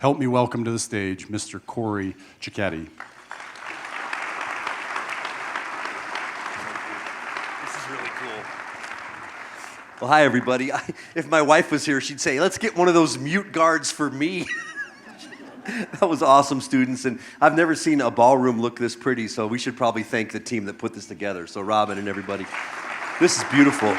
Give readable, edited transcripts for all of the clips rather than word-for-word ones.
help me welcome to the stage Mr. Corey Ciocchetti. Well, hi, everybody. If my wife was here, she'd say, let's get one of those mute guards for me. That was awesome, students. And I've never seen a ballroom look this pretty, so we should probably thank the team that put this together. So Robin and everybody, this is beautiful.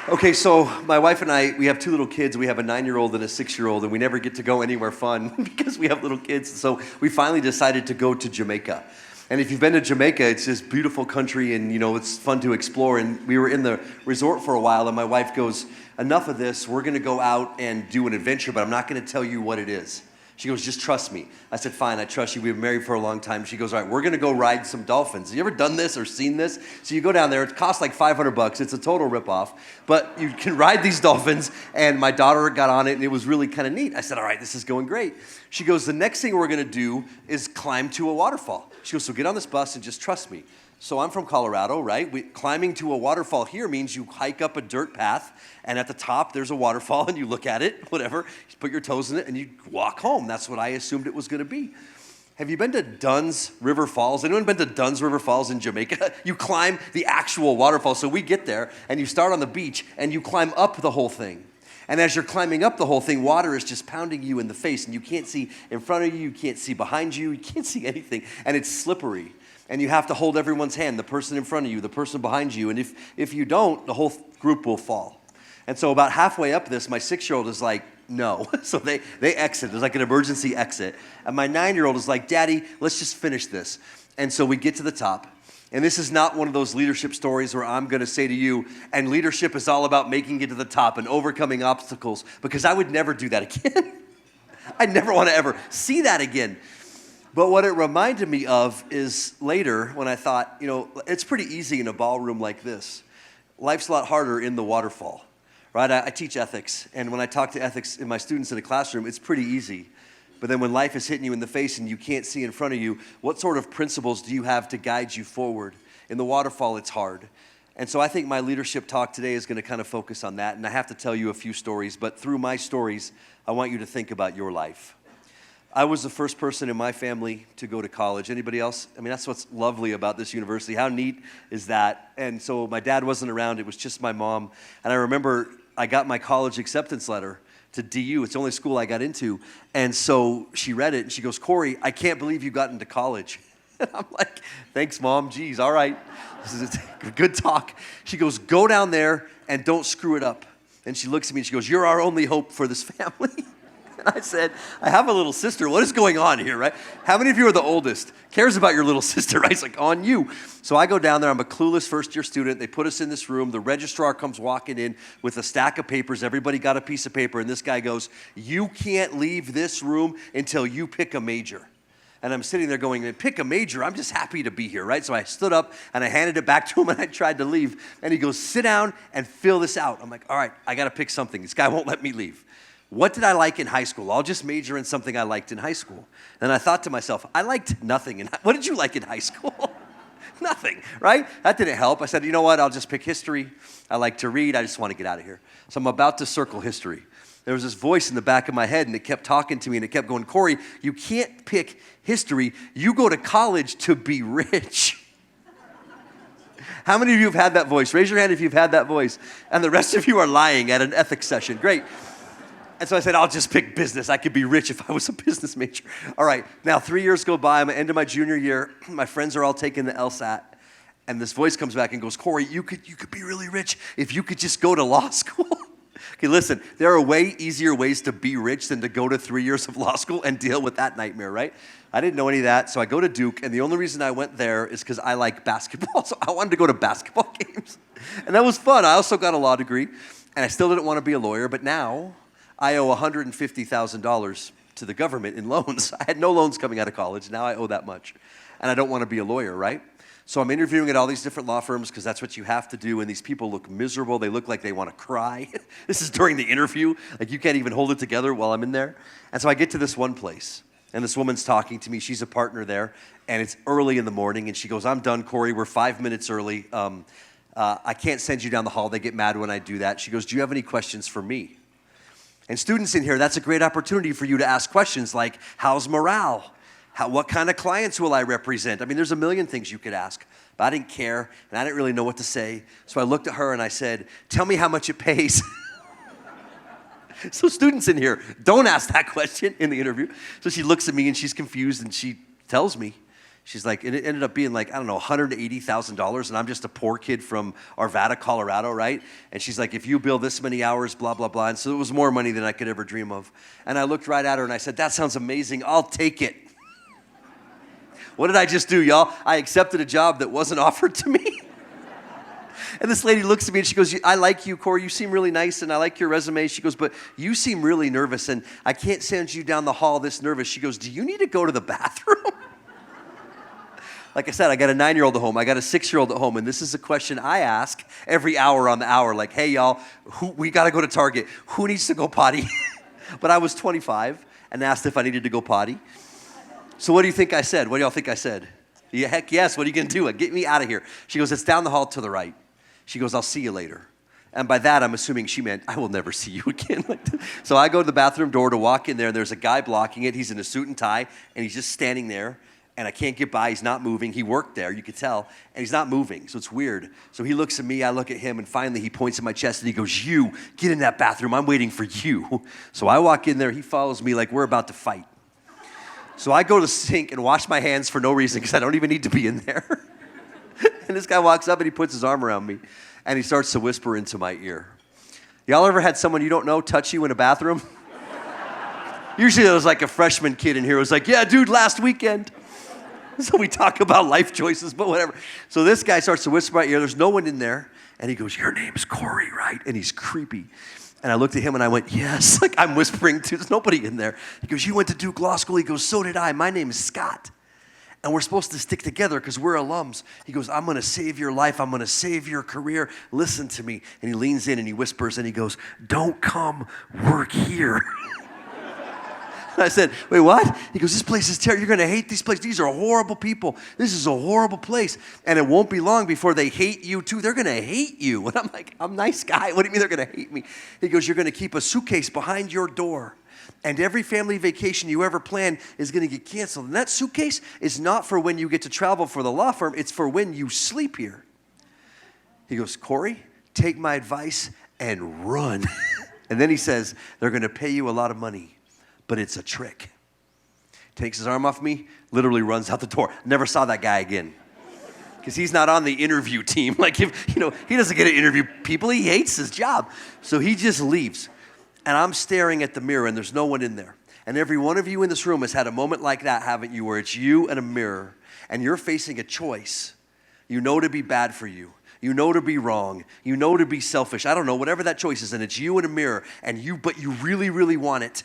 Okay, so my wife and I, we have two little kids. We have a 9-year-old and a 6-year-old, and we never get to go anywhere fun because we have little kids. So we finally decided to go to Jamaica. And if you've been to Jamaica, it's this beautiful country and, it's fun to explore. And we were in the resort for a while, and my wife goes, enough of this. We're going to go out and do an adventure, but I'm not going to tell you what it is. She goes, just trust me. I said, fine, I trust you. We've been married for a long time. She goes, all right, we're going to go ride some dolphins. Have you ever done this or seen this? So you go down there. It costs like $500. It's a total ripoff. But you can ride these dolphins, and my daughter got on it, and it was really kind of neat. I said, all right, this is going great. She goes, the next thing we're going to do is climb to a waterfall. She goes, so get on this bus and just trust me. So I'm from Colorado, right? Climbing to a waterfall here means you hike up a dirt path, and at the top there's a waterfall, and you look at it, whatever, you put your toes in it, and you walk home. That's what I assumed it was going to be. Have you been to Dunn's River Falls? Anyone been to Dunn's River Falls in Jamaica? You climb the actual waterfall. So we get there, and you start on the beach, and you climb up the whole thing. And as you're climbing up the whole thing, water is just pounding you in the face, and you can't see in front of you, you can't see behind you, you can't see anything, and it's slippery. And you have to hold everyone's hand, the person in front of you, the person behind you, and if you don't, the whole group will fall. And so about halfway up this, my 6-year-old is like, no. So they exit. There's like an emergency exit. And my 9-year-old is like, Daddy, let's just finish this. And so we get to the top. And this is not one of those leadership stories where I'm going to say to you, and leadership is all about making it to the top and overcoming obstacles, because I would never do that again. I'd never want to ever see that again. But what it reminded me of is later when I thought, it's pretty easy in a ballroom like this. Life's a lot harder in the waterfall, right? I teach ethics, and when I talk to ethics in my students in a classroom, it's pretty easy. But then when life is hitting you in the face and you can't see in front of you, what sort of principles do you have to guide you forward? In the waterfall, it's hard. And so I think my leadership talk today is going to kind of focus on that, and I have to tell you a few stories, but through my stories, I want you to think about your life. I was the first person in my family to go to college. Anybody else? I mean, that's what's lovely about this university. How neat is that? And so my dad wasn't around. It was just my mom. And I remember I got my college acceptance letter to DU. It's the only school I got into. And so she read it, and she goes, Corey, I can't believe you got into college. And I'm like, thanks, Mom. Geez, all right. This is a good talk. She goes, go down there and don't screw it up. And she looks at me, and she goes, you're our only hope for this family. And I said, I have a little sister. What is going on here, right? How many of you are the oldest? Cares about your little sister, right? It's like, on you. So I go down there. I'm a clueless first-year student. They put us in this room. The registrar comes walking in with a stack of papers. Everybody got a piece of paper. And this guy goes, you can't leave this room until you pick a major. And I'm sitting there going, pick a major? I'm just happy to be here, right? So I stood up, and I handed it back to him, and I tried to leave. And he goes, sit down and fill this out. I'm like, all right, I got to pick something. This guy won't let me leave. What did I like in high school? I'll just major in something I liked in high school. And I thought to myself, I liked nothing. What did you like in high school? Nothing, right? That didn't help. I said, you know what? I'll just pick history. I like to read. I just want to get out of here. So I'm about to circle history. There was this voice in the back of my head, and it kept talking to me, and it kept going, Corey, you can't pick history. You go to college to be rich. How many of you have had that voice? Raise your hand if you've had that voice. And the rest of you are lying at an ethics session. Great. And so I said, I'll just pick business. I could be rich if I was a business major. All right, now 3 years go by. I'm at the end of my junior year. My friends are all taking the LSAT. And this voice comes back and goes, Corey, you could be really rich if you could just go to law school. Okay, listen, there are way easier ways to be rich than to go to 3 years of law school and deal with that nightmare, right? I didn't know any of that, so I go to Duke, and the only reason I went there is because I like basketball, so I wanted to go to basketball games. And that was fun. I also got a law degree, and I still didn't want to be a lawyer, but now I owe $150,000 to the government in loans. I had no loans coming out of college. Now I owe that much. And I don't want to be a lawyer, right? So I'm interviewing at all these different law firms because that's what you have to do. And these people look miserable. They look like they want to cry. This is during the interview. Like you can't even hold it together while I'm in there. And so I get to this one place. And this woman's talking to me. She's a partner there. And it's early in the morning. And she goes, I'm done, Corey. We're 5 minutes early. I can't send you down the hall. They get mad when I do that. She goes, do you have any questions for me? And students in here, that's a great opportunity for you to ask questions like, how's morale? What kind of clients will I represent? I mean, there's a million things you could ask. But I didn't care, and I didn't really know what to say. So I looked at her and I said, tell me how much it pays. So students in here, don't ask that question in the interview. So she looks at me and she's confused and she tells me, she's like, and it ended up being like, I don't know, $180,000, and I'm just a poor kid from Arvada, Colorado, right? And she's like, if you bill this many hours, blah, blah, blah. And so it was more money than I could ever dream of. And I looked right at her and I said, that sounds amazing, I'll take it. What did I just do, y'all? I accepted a job that wasn't offered to me. And this lady looks at me and she goes, I like you, Corey. You seem really nice and I like your resume. She goes, but you seem really nervous and I can't send you down the hall this nervous. She goes, do you need to go to the bathroom? Like I said, I got a 9-year-old at home. I got a 6-year-old at home. And this is a question I ask every hour on the hour. Like, hey, y'all, we got to go to Target. Who needs to go potty? But I was 25 and asked if I needed to go potty. So what do you think I said? What do y'all think I said? Yeah, heck yes. What are you going to do? Get me out of here. She goes, it's down the hall to the right. She goes, I'll see you later. And by that, I'm assuming she meant, I will never see you again. So I go to the bathroom door to walk in there, and there's a guy blocking it. He's in a suit and tie, and he's just standing there, and I can't get by. He's not moving. He worked there, you could tell, and he's not moving, so it's weird. So he looks at me, I look at him, and finally he points at my chest, and he goes, you, get in that bathroom. I'm waiting for you. So I walk in there. He follows me like we're about to fight. So I go to the sink and wash my hands for no reason because I don't even need to be in there. And this guy walks up and he puts his arm around me and he starts to whisper into my ear. Y'all ever had someone you don't know touch you in a bathroom? Usually there was like a freshman kid in here who was like, yeah, dude, last weekend. So we talk about life choices, but whatever. So this guy starts to whisper in my ear. There's no one in there. And he goes, your name's Corey, right? And he's creepy. And I looked at him and I went, yes. Like I'm whispering to, there's nobody in there. He goes, you went to Duke Law School? He goes, so did I. My name is Scott. And we're supposed to stick together because we're alums. He goes, I'm going to save your life. I'm going to save your career. Listen to me. And he leans in and he whispers and he goes, don't come work here. And I said, wait, what? He goes, this place is terrible. You're going to hate this place. These are horrible people. This is a horrible place. And it won't be long before they hate you too. They're going to hate you. And I'm like, I'm a nice guy. What do you mean they're going to hate me? He goes, you're going to keep a suitcase behind your door. And every family vacation you ever plan is going to get canceled. And that suitcase is not for when you get to travel for the law firm. It's for when you sleep here. He goes, Corey, take my advice and run. And then he says, they're going to pay you a lot of money, but it's a trick. Takes his arm off me, literally runs out the door. Never saw that guy again. Because he's not on the interview team. Like, if he doesn't get to interview people. He hates his job. So he just leaves. And I'm staring at the mirror, and there's no one in there. And every one of you in this room has had a moment like that, haven't you, where it's you and a mirror, and you're facing a choice. You know to be bad for you. You know to be wrong. You know to be selfish. I don't know, whatever that choice is, and it's you and a mirror, but you really, really want it.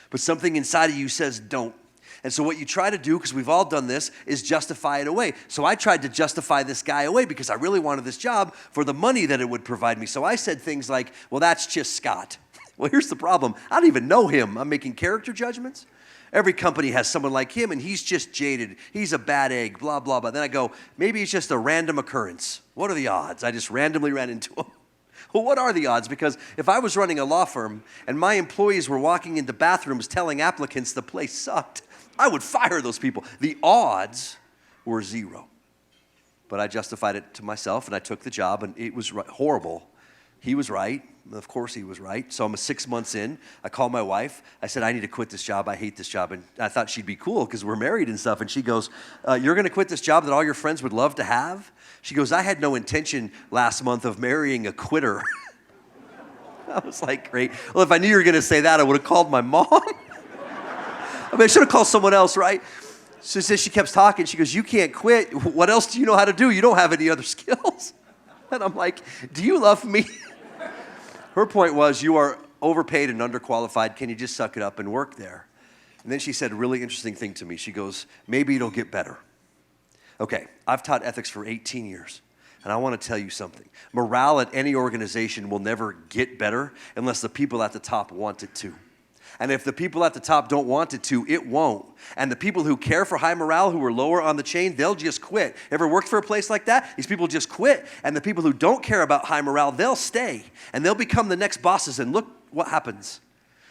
But something inside of you says don't. And so what you try to do, because we've all done this, is justify it away. So I tried to justify this guy away because I really wanted this job for the money that it would provide me. So I said things like, well, that's just Scott. Well, here's the problem. I don't even know him. I'm making character judgments. Every company has someone like him, and he's just jaded. He's a bad egg, blah, blah, blah. Then I go, maybe it's just a random occurrence. What are the odds? I just randomly ran into him. Well, what are the odds? Because if I was running a law firm and my employees were walking into bathrooms telling applicants the place sucked, I would fire those people. The odds were 0. But I justified it to myself, and I took the job, and it was horrible. He was right. Of course he was right. So I'm 6 months in. I called my wife. I said, I need to quit this job. I hate this job. And I thought she'd be cool because we're married and stuff. And she goes, you're going to quit this job that all your friends would love to have? She goes, I had no intention last month of marrying a quitter. I was like, great. Well, if I knew you were going to say that, I would have called my mom. I mean, I should have called someone else, right? So she kept talking. She goes, you can't quit. What else do you know how to do? You don't have any other skills. And I'm like, do you love me? Her point was, you are overpaid and underqualified. Can you just suck it up and work there? And then she said a really interesting thing to me. She goes, maybe it'll get better. Okay, I've taught ethics for 18 years. And I want to tell you something. Morale at any organization will never get better unless the people at the top want it to. And if the people at the top don't want it to, it won't. And the people who care for high morale, who are lower on the chain, they'll just quit. Ever worked for a place like that? These people just quit. And the people who don't care about high morale, they'll stay. And they'll become the next bosses. And look what happens.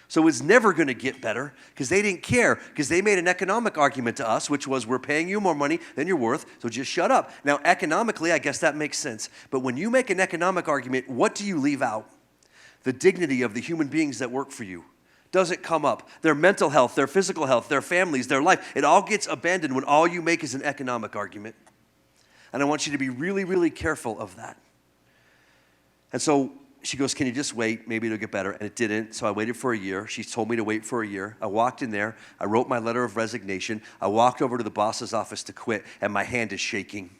So it's never going to get better because they didn't care, because they made an economic argument to us, which was, we're paying you more money than you're worth, so just shut up. Now, economically, I guess that makes sense. But when you make an economic argument, what do you leave out? The dignity of the human beings that work for you doesn't come up. Their mental health, their physical health, their families, their life, it all gets abandoned when all you make is an economic argument. And I want you to be really, really careful of that. And so she goes, can you just wait? Maybe it'll get better. And it didn't, so I waited for a year. She told me to wait for a year. I walked in there. I wrote my letter of resignation. I walked over to the boss's office to quit, and my hand is shaking.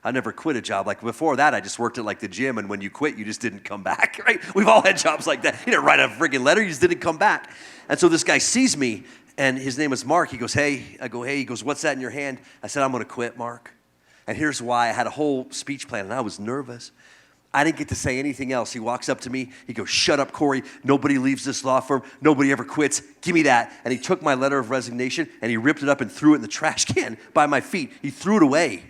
I never quit a job. Like before that, I just worked at like the gym, and when you quit, you just didn't come back, right? We've all had jobs like that. You didn't write a freaking letter, you just didn't come back. And so this guy sees me, and his name is Mark. He goes, hey. I go, hey. He goes, what's that in your hand? I said, I'm going to quit, Mark. And here's why. I had a whole speech plan, and I was nervous. I didn't get to say anything else. He walks up to me. He goes, shut up, Corey. Nobody leaves this law firm. Nobody ever quits. Give me that. And he took my letter of resignation, and he ripped it up and threw it in the trash can by my feet. He threw it away.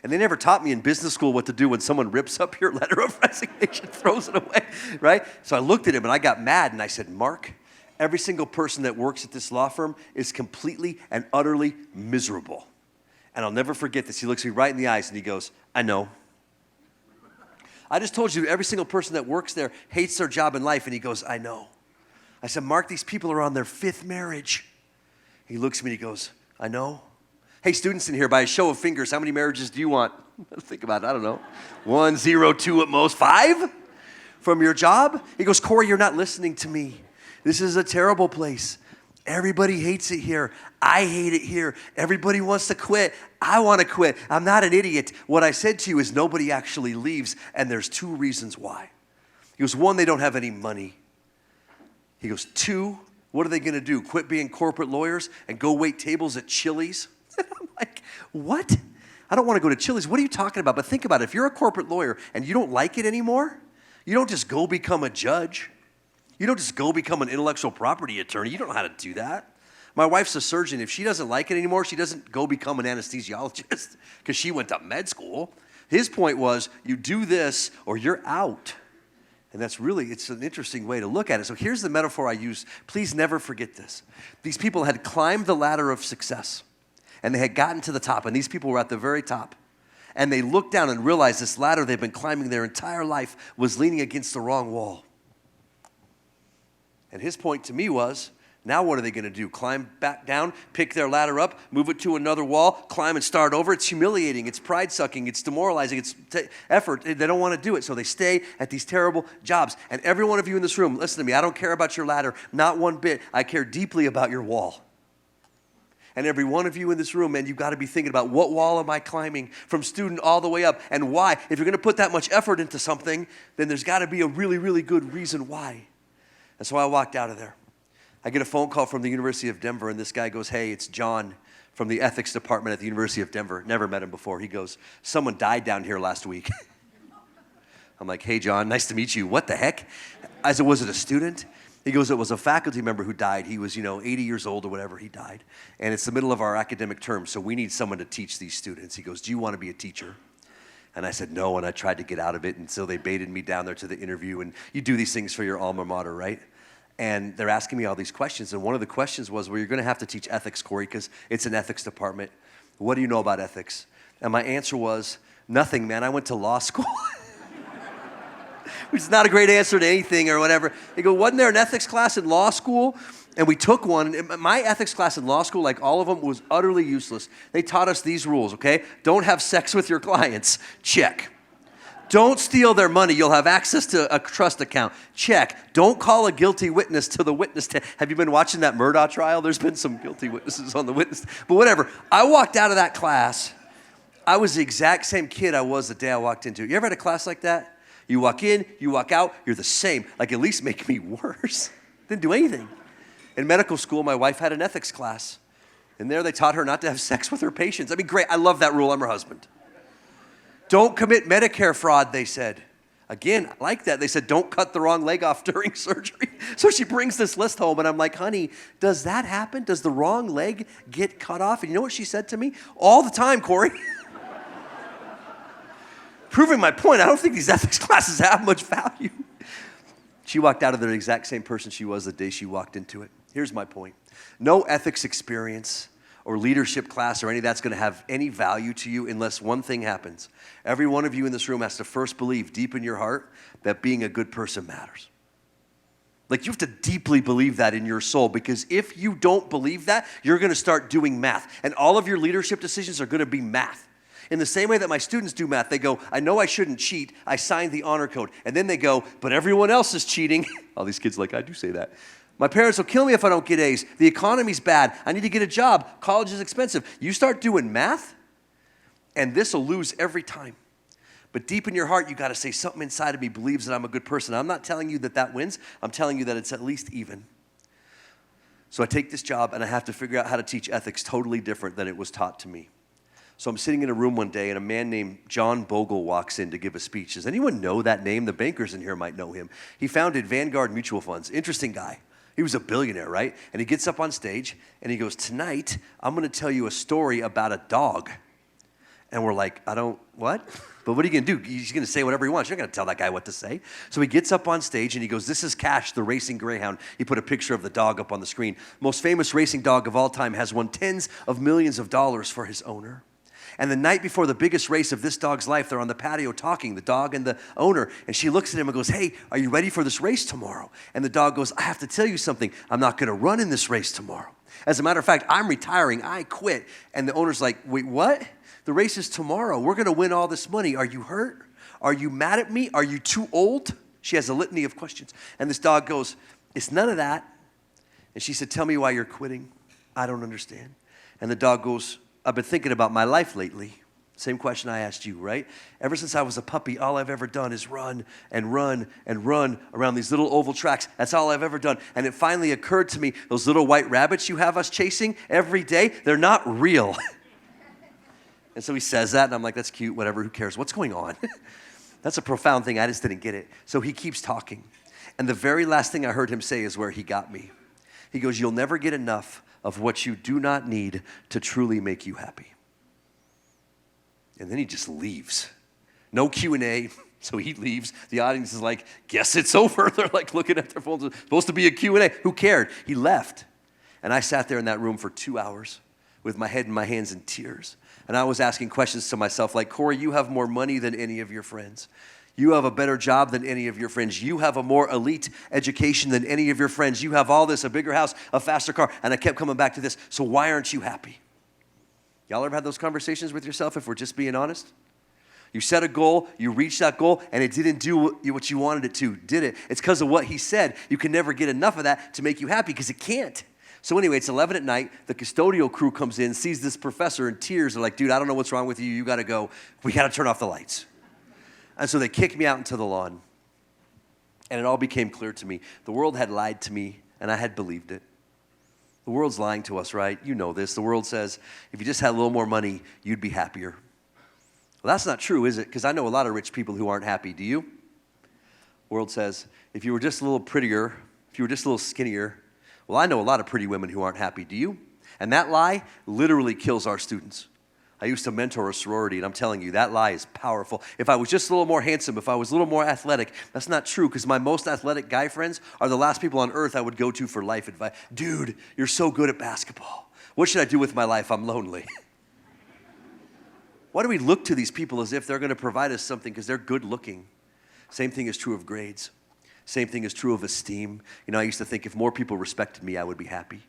And they never taught me in business school what to do when someone rips up your letter of resignation, throws it away, right? So I looked at him, and I got mad, and I said, Mark, every single person that works at this law firm is completely and utterly miserable. And I'll never forget this. He looks me right in the eyes, and he goes, I know. I just told you every single person that works there hates their job in life. And he goes, I know. I said, Mark, these people are on their 5th marriage. He looks at me and he goes, I know. Hey, students in here, by a show of fingers, how many marriages do you want? Think about it. I don't know. 1, 0, 2 at most. 5 from your job? He goes, Corey, you're not listening to me. This is a terrible place. Everybody hates it here. I hate it here. Everybody wants to quit. I want to quit. I'm not an idiot. What I said to you is nobody actually leaves, and there's 2 reasons why. He goes, 1, they don't have any money. He goes, 2, what are they going to do? Quit being corporate lawyers and go wait tables at Chili's? I'm like, what? I don't want to go to Chili's. What are you talking about? But think about it. If you're a corporate lawyer and you don't like it anymore, you don't just go become a judge. You don't just go become an intellectual property attorney. You don't know how to do that. My wife's a surgeon. If she doesn't like it anymore, she doesn't go become an anesthesiologist because she went to med school. His point was, you do this or you're out. And that's really, it's an interesting way to look at it. So here's the metaphor I use. Please never forget this. These people had climbed the ladder of success, and they had gotten to the top, and these people were at the very top. And they looked down and realized this ladder they've been climbing their entire life was leaning against the wrong wall. And his point to me was, now what are they going to do? Climb back down, pick their ladder up, move it to another wall, climb and start over? It's humiliating. It's pride-sucking. It's demoralizing. It's effort. They don't want to do it, so they stay at these terrible jobs. And every one of you in this room, listen to me. I don't care about your ladder, not one bit. I care deeply about your wall. And every one of you in this room, man, you've got to be thinking about, what wall am I climbing from student all the way up, and why? If you're going to put that much effort into something, then there's got to be a really, really good reason why. And so I walked out of there. I get a phone call from the University of Denver, and this guy goes, hey, it's John from the ethics department at the University of Denver. Never met him before. He goes, someone died down here last week. I'm like, hey, John, nice to meet you. What the heck? I said, was it a student? He goes, it was a faculty member who died. He was, 80 years old or whatever. He died. And it's the middle of our academic term, so we need someone to teach these students. He goes, do you want to be a teacher? And I said, no, and I tried to get out of it, and so they baited me down there to the interview, and you do these things for your alma mater, right? And they're asking me all these questions, and one of the questions was, well, you're going to have to teach ethics, Corey, because it's an ethics department. What do you know about ethics? And my answer was, nothing, man. I went to law school. Which is not a great answer to anything or whatever. They go, wasn't there an ethics class in law school? And we took one. My ethics class in law school, like all of them, was utterly useless. They taught us these rules, okay? Don't have sex with your clients. Check. Don't steal their money. You'll have access to a trust account. Check. Don't call a guilty witness to the witness stand. Have you been watching that Murdaugh trial? There's been some guilty witnesses on the witness. But whatever. I walked out of that class. I was the exact same kid I was the day I walked into it. You ever had a class like that? You walk in, you walk out, you're the same. Like, at least make me worse. Didn't do anything. In medical school, my wife had an ethics class. And there they taught her not to have sex with her patients. I mean, great. I love that rule. I'm her husband. Don't commit Medicare fraud, they said. Again, I like that. They said, don't cut the wrong leg off during surgery. So she brings this list home, and I'm like, honey, does that happen? Does the wrong leg get cut off? And you know what she said to me? All the time, Corey. Proving my point, I don't think these ethics classes have much value. She walked out of there the exact same person she was the day she walked into it. Here's my point. No ethics experience or leadership class or any of that's going to have any value to you unless one thing happens. Every one of you in this room has to first believe deep in your heart that being a good person matters. Like, you have to deeply believe that in your soul, because if you don't believe that, you're going to start doing math. And all of your leadership decisions are going to be math. In the same way that my students do math, they go, I know I shouldn't cheat. I signed the honor code. And then they go, but everyone else is cheating. All these kids are like, I do say that. My parents will kill me if I don't get A's. The economy's bad. I need to get a job. College is expensive. You start doing math, and this will lose every time. But deep in your heart, you got to say, something inside of me believes that I'm a good person. I'm not telling you that that wins. I'm telling you that it's at least even. So I take this job, and I have to figure out how to teach ethics totally different than it was taught to me. So I'm sitting in a room one day, and a man named John Bogle walks in to give a speech. Does anyone know that name? The bankers in here might know him. He founded Vanguard Mutual Funds. Interesting guy. He was a billionaire, right? And he gets up on stage, and he goes, tonight, I'm going to tell you a story about a dog. And we're like, what? But what are you going to do? He's going to say whatever he wants. You're not going to tell that guy what to say. So he gets up on stage, and he goes, this is Cash, the racing greyhound. He put a picture of the dog up on the screen. Most famous racing dog of all time, has won tens of millions of dollars for his owner. And the night before the biggest race of this dog's life, they're on the patio talking, the dog and the owner. And she looks at him and goes, hey, are you ready for this race tomorrow? And the dog goes, I have to tell you something. I'm not going to run in this race tomorrow. As a matter of fact, I'm retiring. I quit. And the owner's like, wait, what? The race is tomorrow. We're going to win all this money. Are you hurt? Are you mad at me? Are you too old? She has a litany of questions. And this dog goes, it's none of that. And she said, tell me why you're quitting. I don't understand. And the dog goes, I've been thinking about my life lately. Same question I asked you, right? Ever since I was a puppy, all I've ever done is run and run and run around these little oval tracks. That's all I've ever done. And it finally occurred to me, those little white rabbits you have us chasing every day, they're not real. And so he says that, and I'm like, that's cute, whatever, who cares? What's going on? That's a profound thing. I just didn't get it. So he keeps talking. And the very last thing I heard him say is where he got me. He goes, you'll never get enough of what you do not need to truly make you happy. And then he just leaves. No Q&A, so he leaves. The audience is like, guess it's over. They're like looking at their phones. It's supposed to be a Q&A. Who cared? He left. And I sat there in that room for 2 hours with my head in my hands in tears. And I was asking questions to myself like, Corey, you have more money than any of your friends. You have a better job than any of your friends. You have a more elite education than any of your friends. You have all this, a bigger house, a faster car. And I kept coming back to this. So why aren't you happy? Y'all ever had those conversations with yourself if we're just being honest? You set a goal, you reached that goal, and it didn't do what you wanted it to, did it? It's because of what he said. You can never get enough of that to make you happy because it can't. So anyway, it's 11 at night. The custodial crew comes in, sees this professor in tears. They're like, dude, I don't know what's wrong with you. You got to go. We got to turn off the lights. And so they kicked me out into the lawn. And it all became clear to me. The world had lied to me, and I had believed it. The world's lying to us, right? You know this. The world says, if you just had a little more money, you'd be happier. Well, that's not true, is it? Because I know a lot of rich people who aren't happy. Do you? The world says, if you were just a little prettier, if you were just a little skinnier. Well, I know a lot of pretty women who aren't happy. Do you? And that lie literally kills our students. I used to mentor a sorority, and I'm telling you, that lie is powerful. If I was just a little more handsome, if I was a little more athletic, that's not true, because my most athletic guy friends are the last people on earth I would go to for life advice. Dude, you're so good at basketball. What should I do with my life? I'm lonely. Why do we look to these people as if they're going to provide us something because they're good looking? Same thing is true of grades. Same thing is true of esteem. You know, I used to think if more people respected me, I would be happy.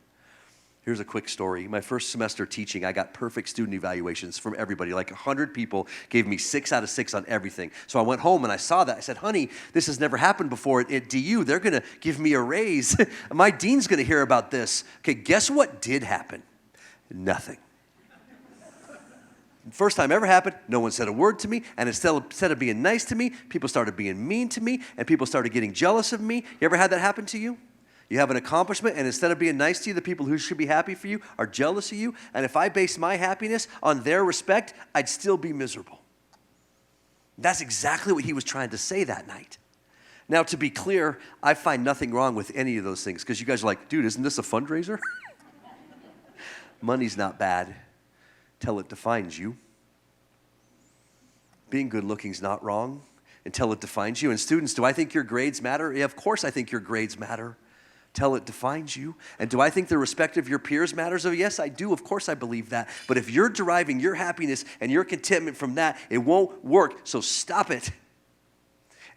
Here's a quick story. My first semester teaching, I got perfect student evaluations from everybody. Like 100 people gave me 6 out of 6 on everything. So I went home and I saw that. I said, honey, this has never happened before at DU. They're going to give me a raise. My dean's going to hear about this. Okay, guess what did happen? Nothing. First time ever happened, no one said a word to me, and instead of being nice to me, people started being mean to me, and people started getting jealous of me. You ever had that happen to you? You have an accomplishment, and instead of being nice to you, the people who should be happy for you are jealous of you, and if I base my happiness on their respect, I'd still be miserable. That's exactly what he was trying to say that night. Now, to be clear, I find nothing wrong with any of those things, because you guys are like, dude, isn't this a fundraiser? Money's not bad till it defines you. Being good looking is not wrong until it defines you. And students, do I think your grades matter? Yeah, of course I think your grades matter till it defines you. And do I think the respect of your peers matters? Oh, yes, I do. Of course I believe that. But if you're deriving your happiness and your contentment from that, it won't work. So stop it.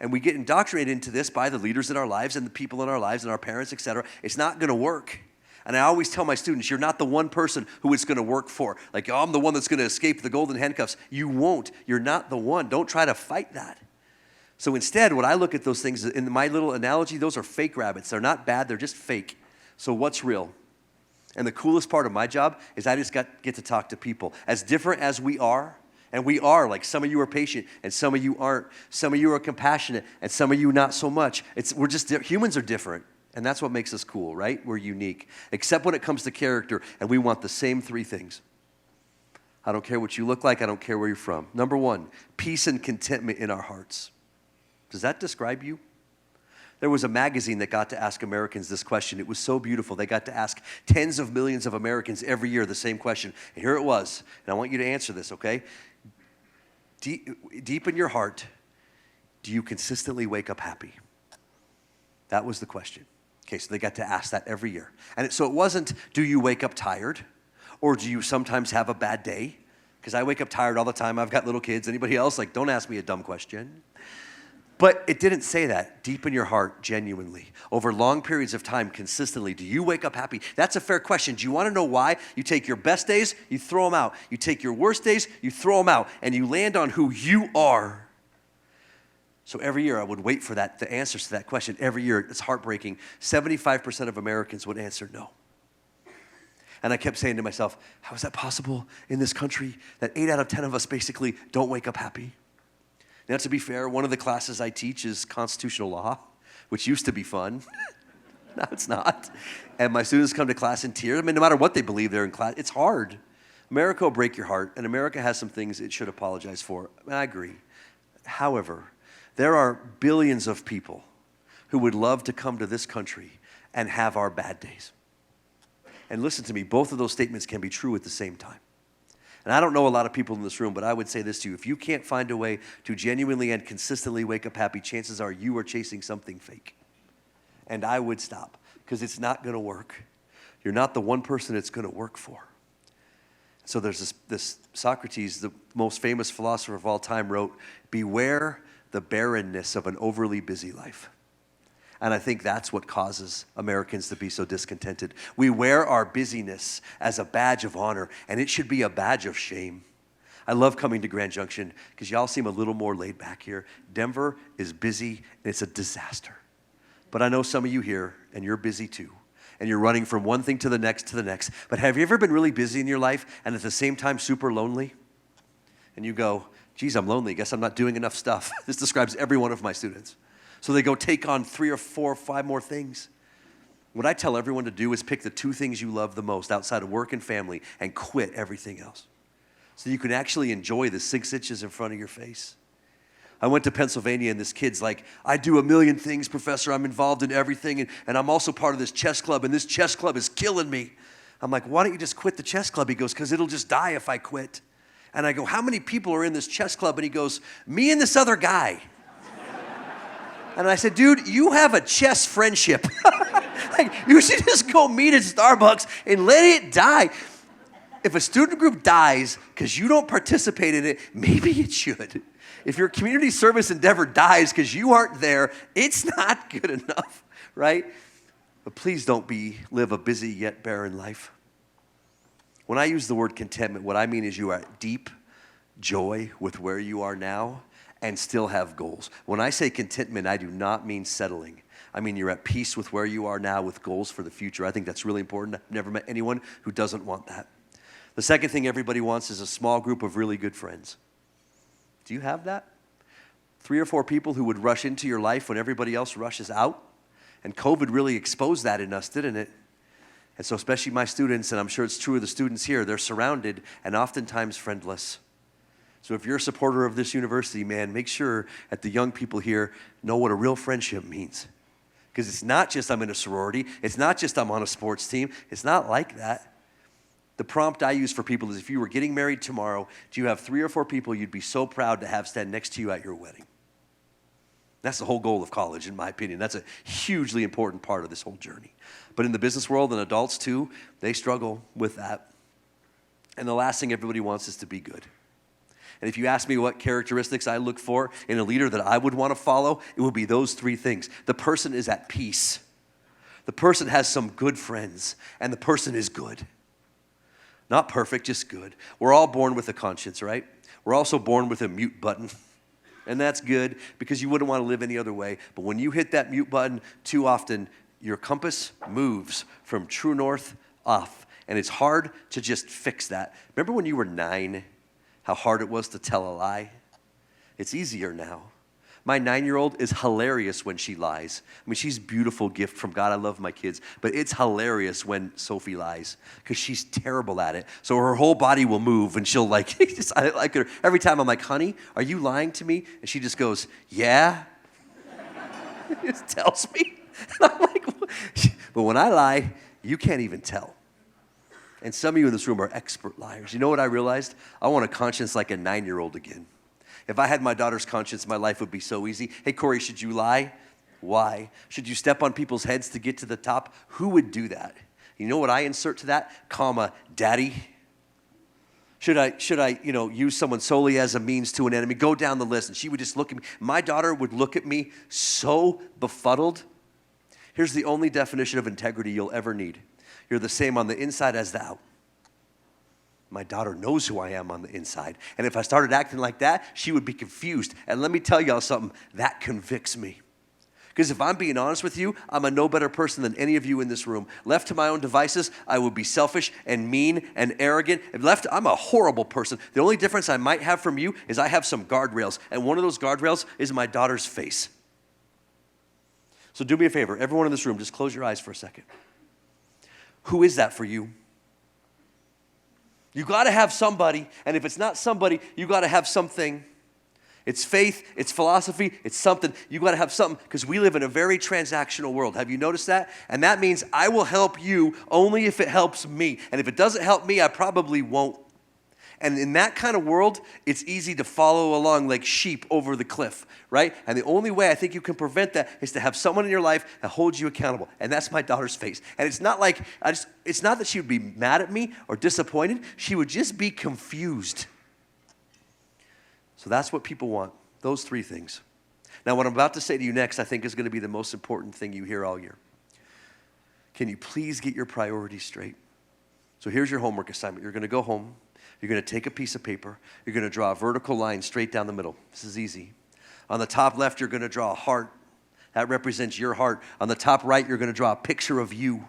And we get indoctrinated into this by the leaders in our lives and the people in our lives and our parents, etc. It's not going to work. And I always tell my students, you're not the one person who it's going to work for. Like, oh, I'm the one that's going to escape the golden handcuffs. You won't. You're not the one. Don't try to fight that. So instead, when I look at those things, in my little analogy, those are fake rabbits. They're not bad. They're just fake. So what's real? And the coolest part of my job is I just get to talk to people. As different as we are, and we are, like some of you are patient, and some of you aren't. Some of you are compassionate, and some of you not so much. Humans are different. And that's what makes us cool, right? We're unique. Except when it comes to character, and we want the same three things. I don't care what you look like. I don't care where you're from. Number one, peace and contentment in our hearts. Does that describe you? There was a magazine that got to ask Americans this question. It was so beautiful. They got to ask tens of millions of Americans every year the same question. And here it was. And I want you to answer this, okay? Deep in your heart, do you consistently wake up happy? That was the question. Okay, so they got to ask that every year. And so it wasn't, do you wake up tired? Or do you sometimes have a bad day? Because I wake up tired all the time. I've got little kids. Anybody else? Like, don't ask me a dumb question. But it didn't say that. Deep in your heart, genuinely, over long periods of time, consistently, do you wake up happy? That's a fair question. Do you want to know why? You take your best days, you throw them out. You take your worst days, you throw them out. And you land on who you are. So every year I would wait for the answers to that question. Every year, it's heartbreaking. 75% of Americans would answer no. And I kept saying to myself, how is that possible in this country that 8 out of 10 of us basically don't wake up happy? Now, to be fair, one of the classes I teach is constitutional law, which used to be fun. Now it's not. And my students come to class in tears. I mean, no matter what they believe, they're in class. It's hard. America will break your heart, and America has some things it should apologize for. And I agree. However, there are billions of people who would love to come to this country and have our bad days. And listen to me, both of those statements can be true at the same time. And I don't know a lot of people in this room, but I would say this to you. If you can't find a way to genuinely and consistently wake up happy, chances are you are chasing something fake. And I would stop, because it's not going to work. You're not the one person it's going to work for. So there's this Socrates, the most famous philosopher of all time, wrote, beware the barrenness of an overly busy life. And I think that's what causes Americans to be so discontented. We wear our busyness as a badge of honor, and it should be a badge of shame. I love coming to Grand Junction because y'all seem a little more laid back here. Denver is busy, and it's a disaster. But I know some of you here, and you're busy too. And you're running from one thing to the next. But have you ever been really busy in your life and at the same time super lonely? And you go, geez, I'm lonely. Guess I'm not doing enough stuff. This describes every one of my students. So they go take on 3 or 4 or 5 more things. What I tell everyone to do is pick the 2 things you love the most outside of work and family and quit everything else. So you can actually enjoy the 6 inches in front of your face. I went to Pennsylvania and this kid's like, I do a million things, professor. I'm involved in everything. And I'm also part of this chess club. And this chess club is killing me. I'm like, why don't you just quit the chess club? He goes, because it'll just die if I quit. And I go, how many people are in this chess club? And he goes, me and this other guy. And I said, dude, you have a chess friendship. Like, you should just go meet at Starbucks and let it die. If a student group dies because you don't participate in it, maybe it should. If your community service endeavor dies because you aren't there, it's not good enough, right? But please don't live a busy yet barren life. When I use the word contentment, what I mean is you are at deep joy with where you are now and still have goals. When I say contentment, I do not mean settling. I mean you're at peace with where you are now with goals for the future. I think that's really important. I've never met anyone who doesn't want that. The second thing everybody wants is a small group of really good friends. Do you have that? 3 or 4 people who would rush into your life when everybody else rushes out? And COVID really exposed that in us, didn't it? And so especially my students, and I'm sure it's true of the students here, they're surrounded and oftentimes friendless. So if you're a supporter of this university, man, make sure that the young people here know what a real friendship means. Because it's not just I'm in a sorority. It's not just I'm on a sports team. It's not like that. The prompt I use for people is if you were getting married tomorrow, do you have 3 or 4 people you'd be so proud to have stand next to you at your wedding? That's the whole goal of college, in my opinion. That's a hugely important part of this whole journey. But in the business world, and adults too, they struggle with that. And the last thing everybody wants is to be good. And if you ask me what characteristics I look for in a leader that I would want to follow, it would be those three things. The person is at peace. The person has some good friends, and the person is good. Not perfect, just good. We're all born with a conscience, right? We're also born with a mute button. And that's good because you wouldn't want to live any other way. But when you hit that mute button too often, your compass moves from true north off. And it's hard to just fix that. Remember when you were 9, how hard it was to tell a lie? It's easier now. My 9-year-old is hilarious when she lies. I mean, she's a beautiful gift from God. I love my kids. But it's hilarious when Sophie lies because she's terrible at it. So her whole body will move and she'll I like her. Every time I'm like, honey, are you lying to me? And she just goes, yeah. It just tells me. And I'm like, what? But when I lie, you can't even tell. And some of you in this room are expert liars. You know what I realized? I want a conscience like a 9-year-old again. If I had my daughter's conscience, my life would be so easy. Hey, Corey, should you lie? Why? Should you step on people's heads to get to the top? Who would do that? You know what I insert to that? Comma, daddy. Should I use someone solely as a means to an enemy? Go down the list, and she would just look at me. My daughter would look at me so befuddled. Here's the only definition of integrity you'll ever need. You're the same on the inside as the out. My daughter knows who I am on the inside. And if I started acting like that, she would be confused. And let me tell y'all something, that convicts me. Because if I'm being honest with you, I'm a no better person than any of you in this room. Left to my own devices, I would be selfish and mean and arrogant. If left, I'm a horrible person. The only difference I might have from you is I have some guardrails. And one of those guardrails is my daughter's face. So do me a favor, everyone in this room, just close your eyes for a second. Who is that for you? You got to have somebody, and if it's not somebody, you got to have something. It's faith, it's philosophy, it's something. You got to have something because we live in a very transactional world. Have you noticed that? And that means I will help you only if it helps me. And if it doesn't help me, I probably won't. And in that kind of world, it's easy to follow along like sheep over the cliff, right? And the only way I think you can prevent that is to have someone in your life that holds you accountable. And that's my daughter's face. And it's not like, it's not that she would be mad at me or disappointed. She would just be confused. So that's what people want, those three things. Now, what I'm about to say to you next, I think is going to be the most important thing you hear all year. Can you please get your priorities straight? So here's your homework assignment. You're going to go home. You're going to take a piece of paper. You're going to draw a vertical line straight down the middle. This is easy. On the top left, you're going to draw a heart. That represents your heart. On the top right, you're going to draw a picture of you.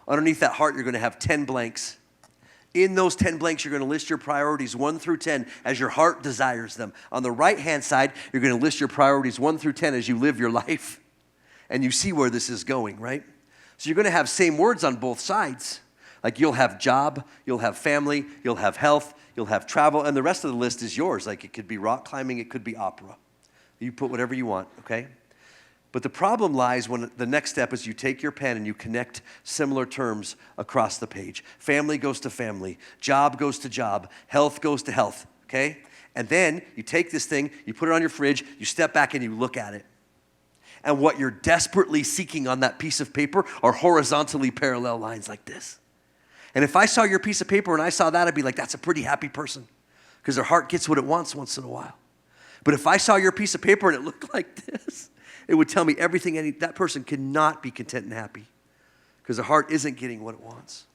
Underneath that heart, you're going to have 10 blanks. In those 10 blanks, you're going to list your priorities 1 through 10 as your heart desires them. On the right-hand side, you're going to list your priorities 1 through 10 as you live your life. And you see where this is going, right? So you're going to have same words on both sides. Like you'll have job, you'll have family, you'll have health, you'll have travel, and the rest of the list is yours. Like it could be rock climbing, it could be opera. You put whatever you want, okay? But the problem lies when the next step is you take your pen and you connect similar terms across the page. Family goes to family, job goes to job, health goes to health, okay? And then you take this thing, you put it on your fridge, you step back and you look at it. And what you're desperately seeking on that piece of paper are horizontally parallel lines like this. And if I saw your piece of paper and I saw that, I'd be like, that's a pretty happy person because their heart gets what it wants once in a while. But if I saw your piece of paper and it looked like this, it would tell me everything. That person cannot be content and happy because their heart isn't getting what it wants.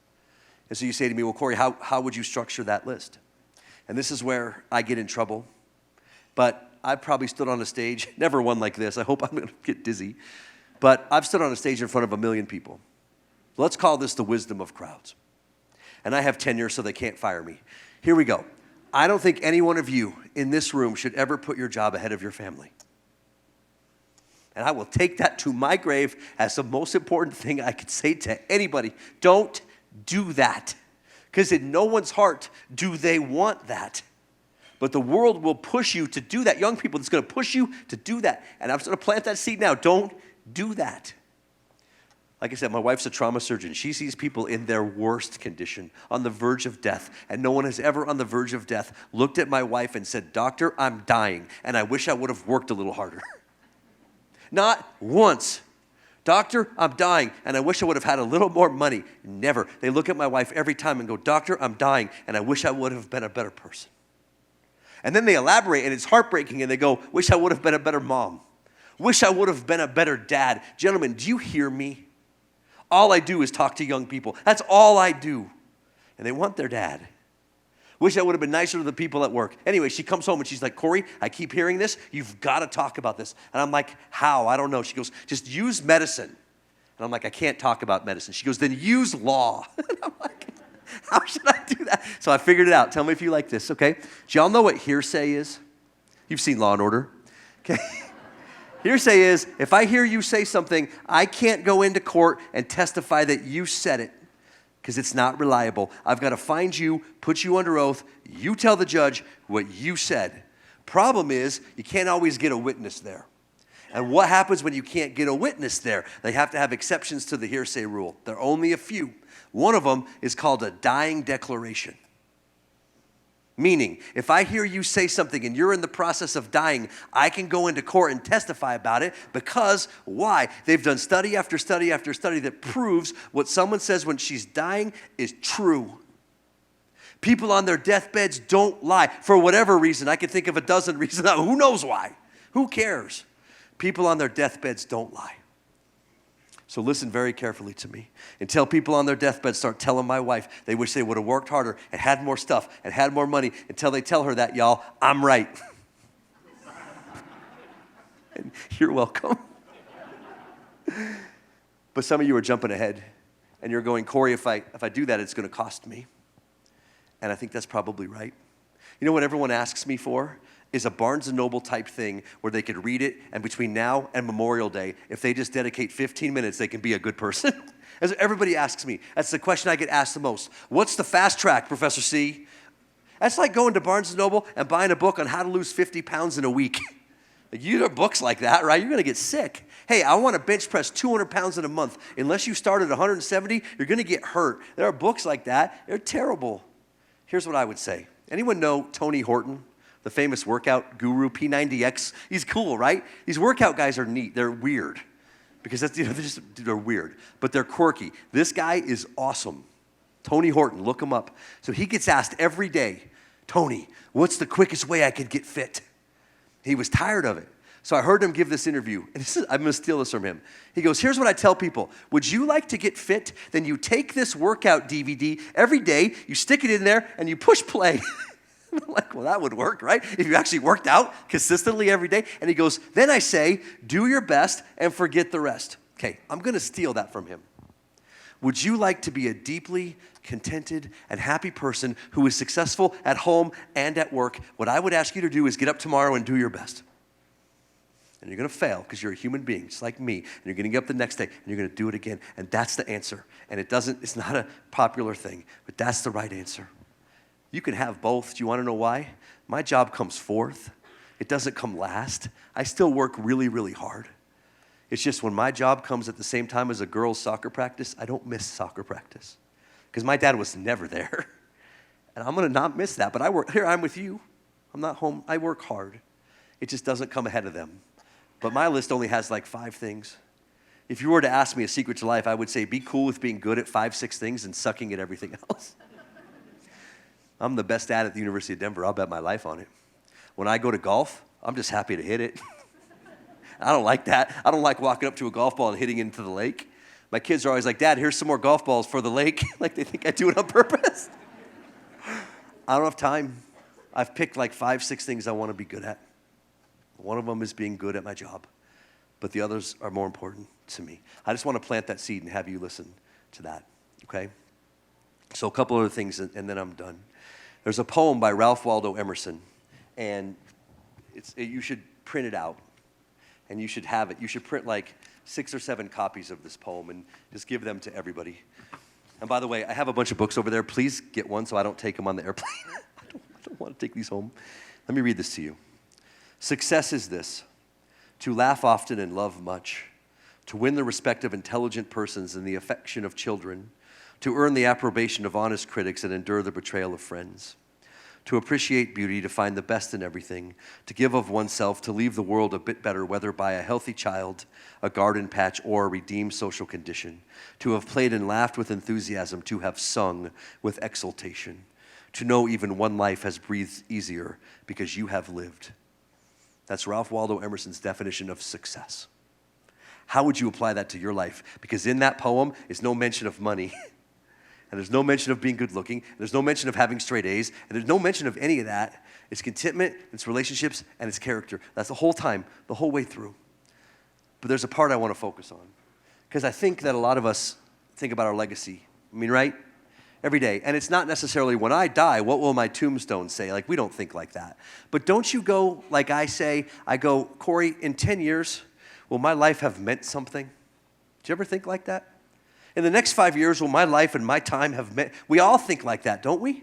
And so you say to me, well, Corey, how would you structure that list? And this is where I get in trouble. But I've probably stood on a stage, never one like this. I hope I'm going to get dizzy. But I've stood on a stage in front of 1 million people. Let's call this the wisdom of crowds. And I have tenure, so they can't fire me. Here we go. I don't think any one of you in this room should ever put your job ahead of your family. And I will take that to my grave as the most important thing I could say to anybody. Don't do that. Because in no one's heart do they want that. But the world will push you to do that. Young people, it's going to push you to do that. And I'm just going to plant that seed now. Don't do that. Like I said, my wife's a trauma surgeon. She sees people in their worst condition, on the verge of death. And no one has ever on the verge of death looked at my wife and said, Doctor, I'm dying, and I wish I would have worked a little harder. Not once. Doctor, I'm dying, and I wish I would have had a little more money. Never. They look at my wife every time and go, Doctor, I'm dying, and I wish I would have been a better person. And then they elaborate, and it's heartbreaking, and they go, wish I would have been a better mom. Wish I would have been a better dad. Gentlemen, do you hear me? All I do is talk to young people. That's all I do. And they want their dad. Wish I would have been nicer to the people at work. Anyway, she comes home and she's like, Corey, I keep hearing this. You've got to talk about this. And I'm like, how? I don't know. She goes, just use medicine. And I'm like, I can't talk about medicine. She goes, then use law. And I'm like, how should I do that? So I figured it out. Tell me if you like this, okay? Do y'all know what hearsay is? You've seen Law and Order, okay? Hearsay is, if I hear you say something, I can't go into court and testify that you said it because it's not reliable. I've got to find you, put you under oath, you tell the judge what you said. Problem is, you can't always get a witness there. And what happens when you can't get a witness there? They have to have exceptions to the hearsay rule. There are only a few. One of them is called a dying declaration. Meaning, if I hear you say something and you're in the process of dying, I can go into court and testify about it because, why? They've done study after study after study that proves what someone says when she's dying is true. People on their deathbeds don't lie. For whatever reason, I can think of a dozen reasons. Who knows why? Who cares? People on their deathbeds don't lie. So listen very carefully to me. Until people on their deathbed start telling my wife they wish they would have worked harder and had more stuff and had more money, until they tell her that, y'all, I'm right. And you're welcome. But some of you are jumping ahead and you're going, Corey, if I do that, it's going to cost me. And I think that's probably right. You know what everyone asks me for? Is a Barnes & Noble type thing where they could read it, and between now and Memorial Day, if they just dedicate 15 minutes, they can be a good person. As everybody asks me, that's the question I get asked the most. What's the fast track, Professor C? That's like going to Barnes & Noble and buying a book on how to lose 50 pounds in a week. Like, you know books like that, right? You're going to get sick. Hey, I want to bench press 200 pounds in a month. Unless you start at 170, you're going to get hurt. There are books like that. They're terrible. Here's what I would say. Anyone know Tony Horton? The famous workout guru, P90X. He's cool, right? These workout guys are neat. They're weird because that's, they're weird, but they're quirky. This guy is awesome. Tony Horton, look him up. So he gets asked every day, Tony, what's the quickest way I could get fit? He was tired of it. So I heard him give this interview, and I'm going to steal this from him. He goes, here's what I tell people. Would you like to get fit? Then you take this workout DVD every day, you stick it in there, and you push play. I'm like, well, that would work, right? If you actually worked out consistently every day. And he goes, then I say, do your best and forget the rest. Okay, I'm going to steal that from him. Would you like to be a deeply contented and happy person who is successful at home and at work? What I would ask you to do is get up tomorrow and do your best. And you're going to fail because you're a human being, just like me. And you're going to get up the next day and you're going to do it again. And that's the answer. And it's not a popular thing, but that's the right answer. You can have both. Do you want to know why? My job comes fourth. It doesn't come last. I still work really, really hard. It's just when my job comes at the same time as a girls' soccer practice, I don't miss soccer practice because my dad was never there. And I'm going to not miss that. But I work. Here, I'm with you. I'm not home. I work hard. It just doesn't come ahead of them. But my list only has like 5 things. If you were to ask me a secret to life, I would say be cool with being good at 5, 6 things and sucking at everything else. I'm the best at the University of Denver. I'll bet my life on it. When I go to golf, I'm just happy to hit it. I don't like that. I don't like walking up to a golf ball and hitting it into the lake. My kids are always like, Dad, here's some more golf balls for the lake. Like they think I do it on purpose. I don't have time. I've picked like 5, 6 things I want to be good at. One of them is being good at my job. But the others are more important to me. I just want to plant that seed and have you listen to that, okay? So a couple other things, and then I'm done. There's a poem by Ralph Waldo Emerson, and you should print it out, and you should have it. You should print like 6 or 7 copies of this poem and just give them to everybody. And by the way, I have a bunch of books over there. Please get one so I don't take them on the airplane. I don't want to take these home. Let me read this to you. Success is this: to laugh often and love much, to win the respect of intelligent persons and the affection of children, to earn the approbation of honest critics and endure the betrayal of friends, to appreciate beauty, to find the best in everything, to give of oneself, to leave the world a bit better, whether by a healthy child, a garden patch, or a redeemed social condition, to have played and laughed with enthusiasm, to have sung with exultation, to know even one life has breathed easier because you have lived. That's Ralph Waldo Emerson's definition of success. How would you apply that to your life? Because in that poem is no mention of money, and there's no mention of being good looking, and there's no mention of having straight A's, and there's no mention of any of that. It's contentment, it's relationships, and it's character. That's the whole time, the whole way through. But there's a part I want to focus on, because I think that a lot of us think about our legacy. I mean, right? Every day. And it's not necessarily when I die, what will my tombstone say? Like, we don't think like that. But don't you go like I say, I go, Corey, in 10 years, will my life have meant something? Do you ever think like that? In the next 5 years, will my life and my time have meant? We all think like that, don't we?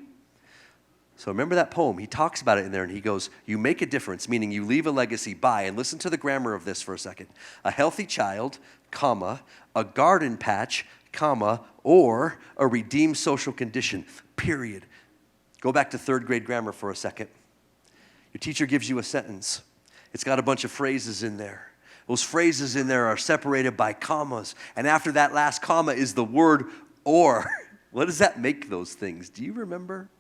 So remember that poem. He talks about it in there, and he goes, you make a difference, meaning you leave a legacy by, and listen to the grammar of this for a second, a healthy child, comma, a garden patch, comma, or a redeemed social condition, period. Go back to third grade grammar for a second. Your teacher gives you a sentence. It's got a bunch of phrases in there. Those phrases in there are separated by commas, and after that last comma is the word or. What does that make those things? Do you remember?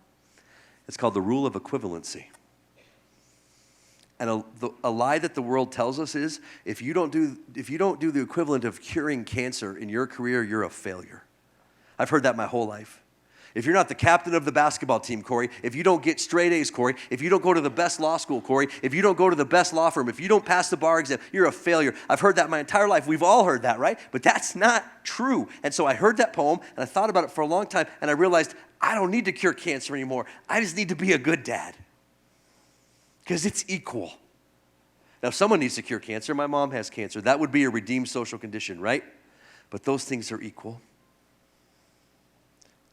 It's called the rule of equivalency. And a lie that the world tells us is, if you don't do the equivalent of curing cancer in your career, you're a failure. I've heard that my whole life. If you're not the captain of the basketball team, Corey, if you don't get straight A's, Corey, if you don't go to the best law school, Corey, if you don't go to the best law firm, if you don't pass the bar exam, you're a failure. I've heard that my entire life. We've all heard that, right? But that's not true. And so I heard that poem, and I thought about it for a long time, and I realized I don't need to cure cancer anymore. I just need to be a good dad. Because it's equal. Now, if someone needs to cure cancer, my mom has cancer. That would be a redeemed social condition, right? But those things are equal.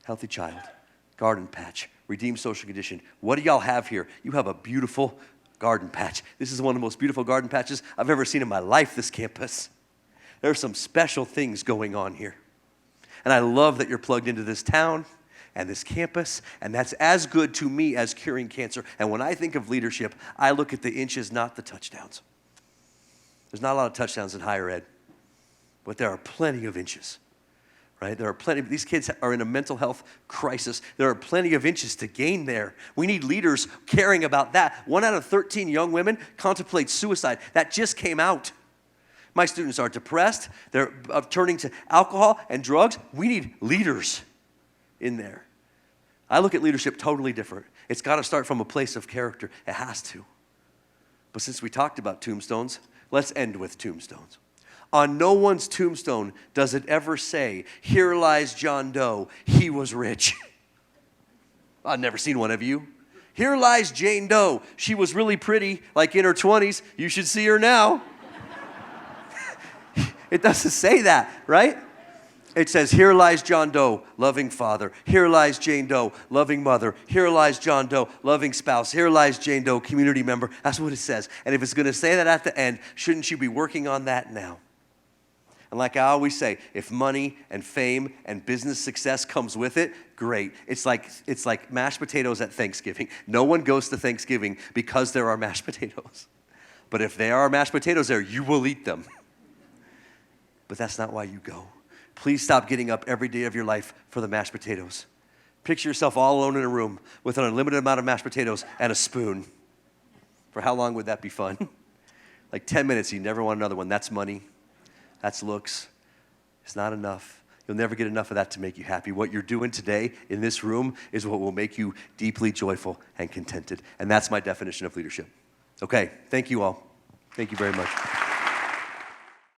Healthy child, garden patch, redeemed social condition. What do y'all have here? You have a beautiful garden patch. This is one of the most beautiful garden patches I've ever seen in my life, this campus. There are some special things going on here. And I love that you're plugged into this town and this campus, and that's as good to me as curing cancer. And when I think of leadership, I look at the inches, not the touchdowns. There's not a lot of touchdowns in higher ed, but there are plenty of inches, right? There are plenty. These kids are in a mental health crisis. There are plenty of inches to gain there. We need leaders caring about that. 1 out of 13 young women contemplate suicide. That just came out. My students are depressed. They're turning to alcohol and drugs. We need leaders in there. I look at leadership totally different. It's got to start from a place of character. It has to. But since we talked about tombstones, let's end with tombstones. On no one's tombstone does it ever say, here lies John Doe, he was rich. I've never seen one of you. Here lies Jane Doe. She was really pretty, like in her 20s. You should see her now. It doesn't say that, right? It says, here lies John Doe, loving father. Here lies Jane Doe, loving mother. Here lies John Doe, loving spouse. Here lies Jane Doe, community member. That's what it says. And if it's going to say that at the end, shouldn't you be working on that now? And like I always say, if money and fame and business success comes with it, great. It's like mashed potatoes at Thanksgiving. No one goes to Thanksgiving because there are mashed potatoes. But if there are mashed potatoes there, you will eat them. But that's not why you go. Please stop getting up every day of your life for the mashed potatoes. Picture yourself all alone in a room with an unlimited amount of mashed potatoes and a spoon. For how long would that be fun? Like 10 minutes, you never want another one. That's money. That's looks. It's not enough. You'll never get enough of that to make you happy. What you're doing today in this room is what will make you deeply joyful and contented. And that's my definition of leadership. Okay, thank you all. Thank you very much.